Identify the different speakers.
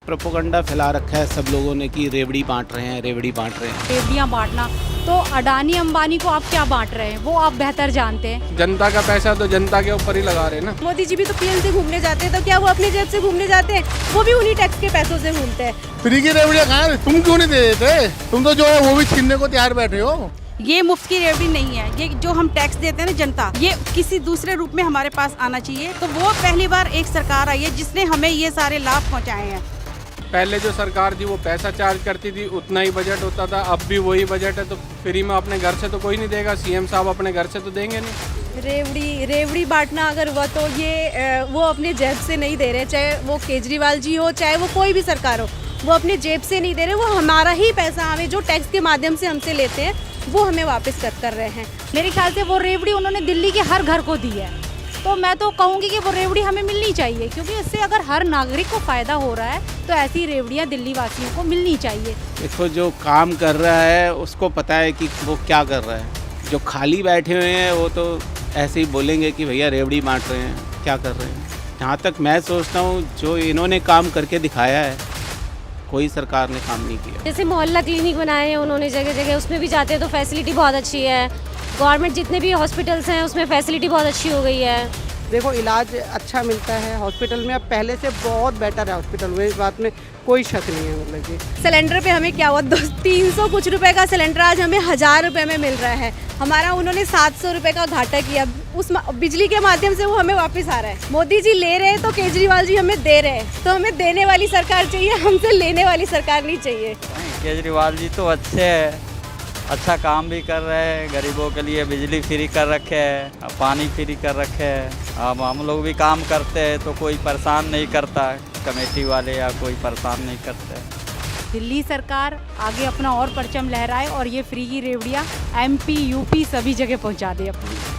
Speaker 1: Propaganda फैला रखा है सब लोगों ने कि रेवड़ी बांट रहे हैं, रेवड़ी बांट रहे हैं।
Speaker 2: रेवड़ियाँ बांटना, तो अडानी अंबानी को आप क्या बांट रहे हैं वो आप बेहतर जानते हैं।
Speaker 3: जनता का पैसा तो जनता के ऊपर ही लगा रहे हैं ना।
Speaker 4: मोदी जी भी तो पीएम से घूमने जाते हैं, तो क्या वो अपनी जेब से घूमने जाते हैं? वो भी उन्हीं टैक्स के पैसों से घूमते हैं।
Speaker 5: फ्री की रेवड़ियाँ कहाँ है? तुम क्यों नहीं दे देते? तुम तो जो है वो भी छीनने को तैयार बैठे हो।
Speaker 6: ये मुफ्त की रेवड़ी नहीं है, ये जो हम टैक्स देते हैं ना जनता, ये किसी दूसरे रूप में हमारे पास आना चाहिए। तो वो पहली बार एक सरकार आई है जिसने हमें ये सारे लाभ पहुंचाए हैं।
Speaker 3: पहले जो सरकार थी वो पैसा चार्ज करती थी, उतना ही बजट होता था। अब भी वही बजट है, तो फ्री में अपने घर से तो कोई नहीं देगा। सीएम साहब अपने घर से तो देंगे नहीं।
Speaker 4: रेवड़ी बांटना अगर हुआ तो ये वो अपने जेब से नहीं दे रहे, चाहे वो केजरीवाल जी हो चाहे वो कोई भी सरकार हो, वो अपने जेब से नहीं दे रहे। वो हमारा ही पैसा हमें जो टैक्स के माध्यम से हमसे लेते हैं वो हमें वापस कर रहे हैं।
Speaker 2: मेरे ख्याल से वो रेवड़ी उन्होंने दिल्ली के हर घर को दी है, तो मैं तो कहूँगी कि वो रेवड़ी हमें मिलनी चाहिए, क्योंकि इससे अगर हर नागरिक को फ़ायदा हो रहा है तो ऐसी रेवड़ियाँ दिल्ली वासियों को मिलनी चाहिए।
Speaker 1: देखो, जो काम कर रहा है उसको पता है कि वो क्या कर रहा है। जो खाली बैठे हुए हैं वो तो ऐसे ही बोलेंगे कि भैया रेवड़ी बांट रहे हैं, क्या कर रहे हैं। जहाँ तक मैं सोचता हूँ जो इन्होंने काम करके दिखाया है, कोई सरकार ने काम नहीं किया।
Speaker 7: जैसे मोहल्ला क्लिनिक बनाए हैं उन्होंने जगह जगह, उसमें भी जाते हैं तो फैसिलिटी बहुत अच्छी है। गवर्नमेंट जितने भी हॉस्पिटल्स हैं उसमें फैसिलिटी बहुत अच्छी हो गई है।
Speaker 8: देखो, इलाज अच्छा मिलता है हॉस्पिटल में, अब पहले से बहुत बेटर है हॉस्पिटल में, इस बात में कोई शक नहीं है। मतलब कि
Speaker 4: सिलेंडर पे हमें क्या हुआ, 300 कुछ रुपए का सिलेंडर आज हमें 1000 रुपए में मिल रहा है। हमारा उन्होंने 700 रुपए का घाटा किया, उस बिजली के माध्यम से वो हमें वापस आ रहा है। मोदी जी ले रहे हैं तो केजरीवाल जी हमें दे रहे हैं, तो हमें देने वाली सरकार चाहिए, हमसे लेने वाली सरकार नहीं चाहिए।
Speaker 9: केजरीवाल जी तो अच्छे हैं, अच्छा काम भी कर रहे हैं। गरीबों के लिए बिजली फ्री कर रखे है, पानी फ्री कर रखे है। अब हम लोग भी काम करते हैं तो कोई परेशान नहीं करता, कमेटी वाले या कोई परेशान नहीं करते।
Speaker 2: दिल्ली सरकार आगे अपना और परचम लहराए और ये फ्री की रेवड़ियाँ MP, UP सभी जगह पहुँचा दे अपनी।